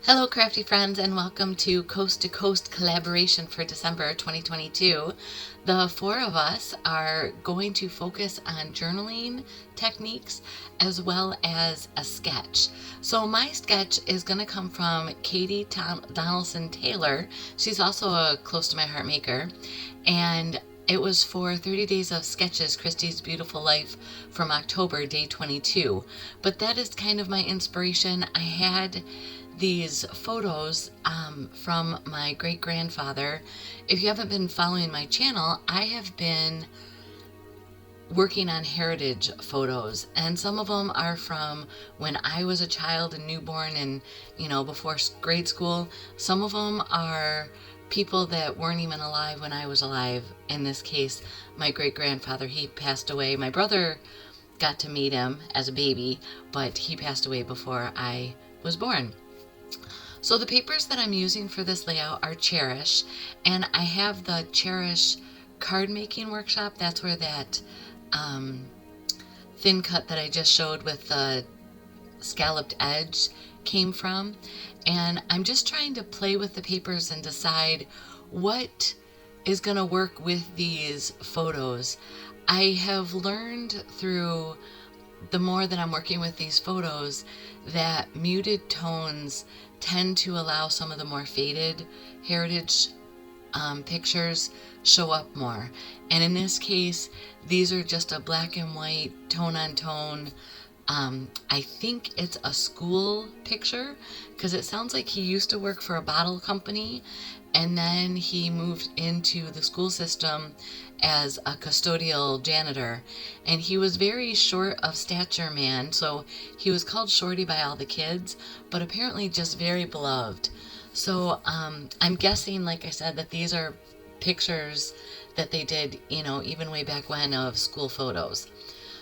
Hello crafty friends, and welcome to Coast to Coast Collaboration for December 2022. The four of us are going to focus on journaling techniques as well as a sketch. So my sketch is going to come from Katie Donaldson Taylor. She's also a close to my heart maker, and it was for 30 Days of Sketches, Christy's Beautiful Life from October, day 22. But that is kind of my inspiration. I had these photos from my great-grandfather. If you haven't been following my channel, I have been working on heritage photos, and some of them are from when I was a child and newborn and, before grade school. Some of them are people that weren't even alive when I was alive. In this case, my great-grandfather, he passed away. My brother got to meet him as a baby, but he passed away before I was born. So the papers that I'm using for this layout are Cherish, and I have the Cherish card making workshop. That's where that thin cut that I just showed with the scalloped edge came from. And I'm just trying to play with the papers and decide what is going to work with these photos. I have learned through the more that I'm working with these photos that muted tones tend to allow some of the more faded heritage pictures show up more. And in this case, these are just a black and white, tone on tone. I think it's a school picture because it sounds like he used to work for a bottle company, and then he moved into the school system as a custodial janitor. And he was very short of stature man, so he was called Shorty by all the kids, but apparently just very beloved. So I'm guessing, like I said, that these are pictures that they did, even way back when, of school photos.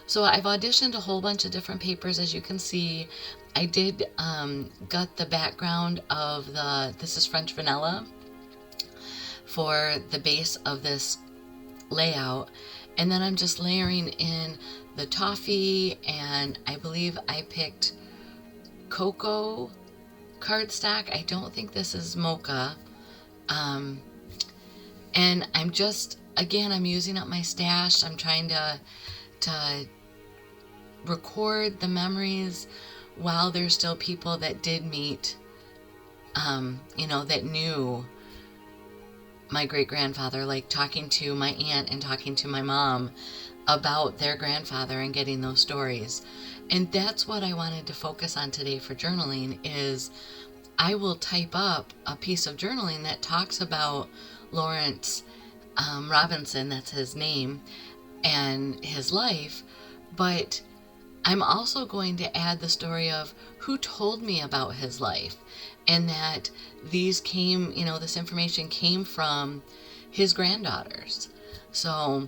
So I've auditioned a whole bunch of different papers, as you can see. I did gut the background of this is French vanilla for the base of this layout, and then I'm just layering in the toffee, and I believe I picked cocoa cardstock. I don't think this is mocha. And I'm just, again, I'm using up my stash. I'm trying to record the memories while there's still people that did meet, that knew my great-grandfather, like talking to my aunt and talking to my mom about their grandfather and getting those stories. And that's what I wanted to focus on today for journaling. Is I will type up a piece of journaling that talks about Lawrence Robinson, that's his name, and his life, but I'm also going to add the story of who told me about his life, and that these came, this information came from his granddaughters. So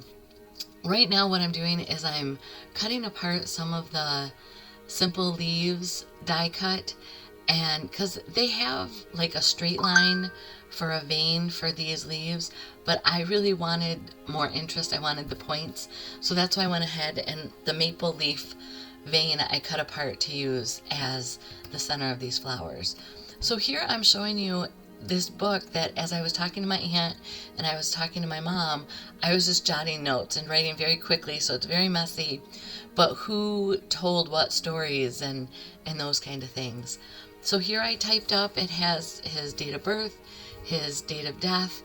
right now what I'm doing is I'm cutting apart some of the simple leaves die cut, and because they have like a straight line for a vein for these leaves, but I really wanted more interest. I wanted the points, so that's why I went ahead and the maple leaf vein I cut apart to use as the center of these flowers. So here I'm showing you this book that, as I was talking to my aunt and I was talking to my mom, I was just jotting notes and writing very quickly, so it's very messy, but who told what stories and those kind of things. So here I typed up, it has his date of birth, his date of death,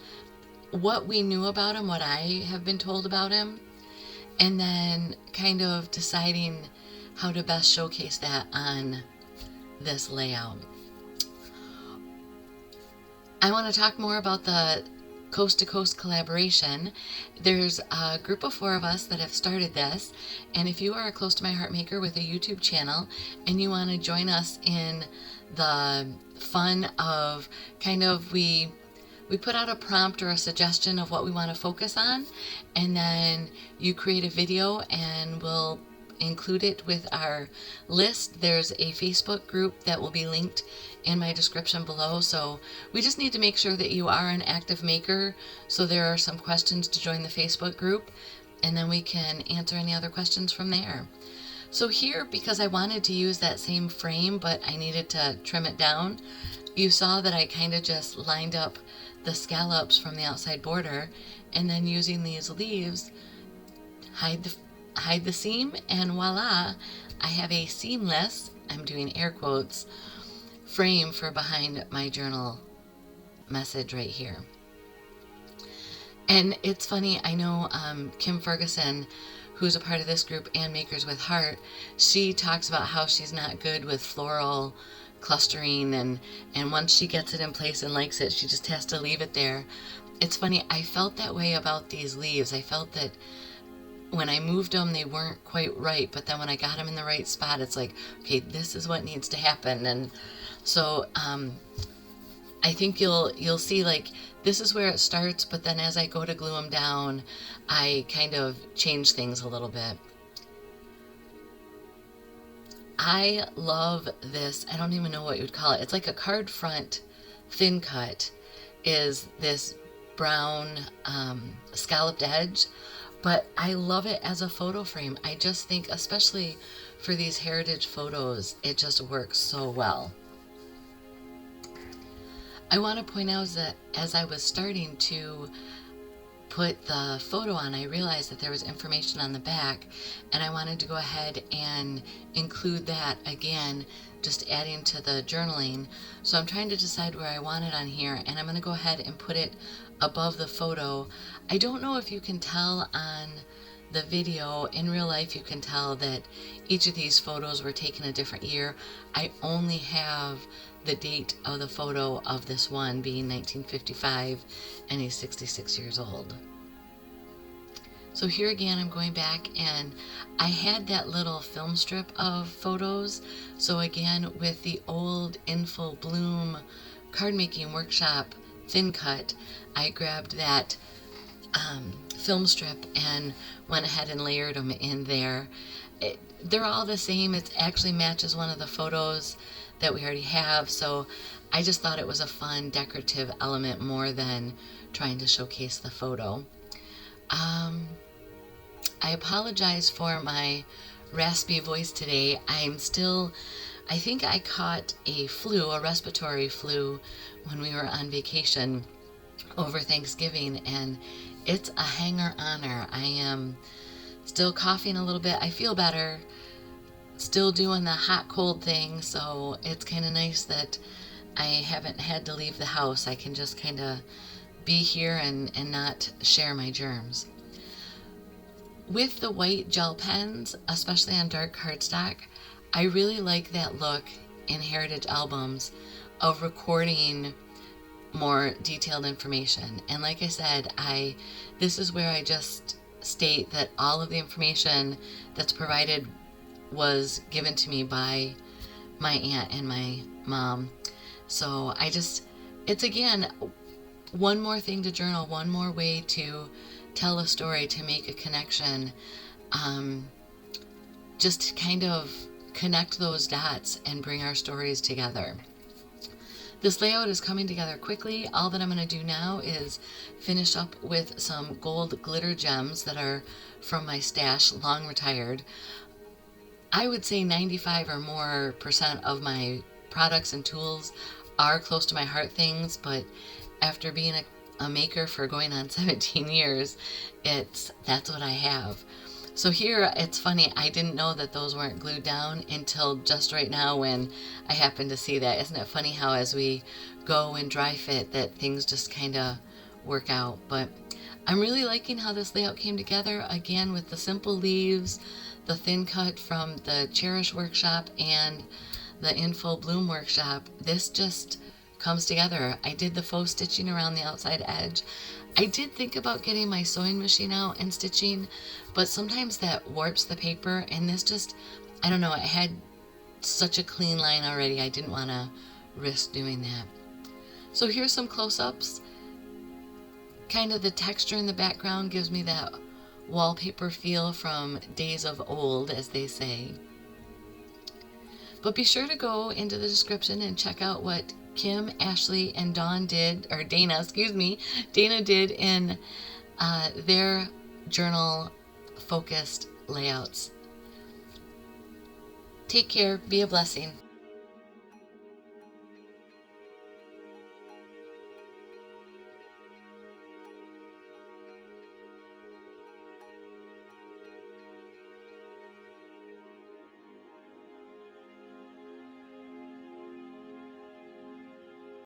what we knew about him, what I have been told about him, and then kind of deciding how to best showcase that on this layout. I want to talk more about the Coast to Coast collaboration. There's a group of four of us that have started this, and if you are a close to my heart maker with a YouTube channel and you want to join us in the fun of we put out a prompt or a suggestion of what we want to focus on, and then you create a video and we'll include it with our list. There's a Facebook group that will be linked in my description below, so we just need to make sure that you are an active maker. So there are some questions to join the Facebook group, and then we can answer any other questions from there. So here, because I wanted to use that same frame, but I needed to trim it down, you saw that I kind of just lined up the scallops from the outside border, and then using these leaves, hide the seam, and voila, I have a seamless, I'm doing air quotes, frame for behind my journal message right here. And it's funny, I know Kim Ferguson, who's a part of this group and Makers with Heart, she talks about how she's not good with floral clustering, and once she gets it in place and likes it, she just has to leave it there. It's funny, I felt that way about these leaves. I felt that when I moved them, they weren't quite right, but then when I got them in the right spot, it's like, okay, this is what needs to happen. And so I think you'll see, like, this is where it starts, but then as I go to glue them down, I kind of change things a little bit. I love this. I don't even know what you would call it. It's like a card front thin cut, is this brown scalloped edge, but I love it as a photo frame. I just think, especially for these heritage photos, it just works so well. I want to point out that as I was starting to put the photo on, I realized that there was information on the back, and I wanted to go ahead and include that again, just adding to the journaling. So I'm trying to decide where I want it on here, and I'm going to go ahead and put it above the photo. I don't know if you can tell on the video. In real life, you can tell that each of these photos were taken a different year. I only have the date of the photo of this one being 1955, and he's 66 years old. So here again, I'm going back, and I had that little film strip of photos. So again, with the old In Full Bloom card making workshop thin cut, I grabbed that film strip and went ahead and layered them in there. They're all the same. It actually matches one of the photos that we already have, so I just thought it was a fun decorative element more than trying to showcase the photo. I apologize for my raspy voice today. I think I caught a respiratory flu, when we were on vacation over Thanksgiving, and it's a hanger-oner. I am still coughing a little bit. I feel better, still doing the hot cold thing, so it's kind of nice that I haven't had to leave the house. I can just kind of be here and not share my germs. With the white gel pens, especially on dark cardstock, I really like that look in heritage albums of recording more detailed information. And like I said, this is where I just state that all of the information that's provided was given to me by my aunt and my mom. So it's again, one more thing to journal, one more way to tell a story, to make a connection, just to kind of connect those dots and bring our stories together. This layout is coming together quickly. All that I'm going to do now is finish up with some gold glitter gems that are from my stash, long retired. I would say 95% or more of my products and tools are close to my heart things, but after being a maker for going on 17 years, that's what I have. So here, it's funny, I didn't know that those weren't glued down until just right now when I happened to see that. Isn't it funny how as we go and dry fit that things just kind of work out? But I'm really liking how this layout came together, again with the simple leaves, the thin cut from the Cherish workshop and the In Full Bloom workshop. This just comes together. I did the faux stitching around the outside edge. I did think about getting my sewing machine out and stitching, but sometimes that warps the paper, and this just, I don't know, it had such a clean line already. I didn't want to risk doing that. So here's some close-ups. Kind of the texture in the background gives me that wallpaper feel from days of old, as they say. But be sure to go into the description and check out what Kim, Ashley, and Dana did in their journal focused layouts. Take care. Be a blessing.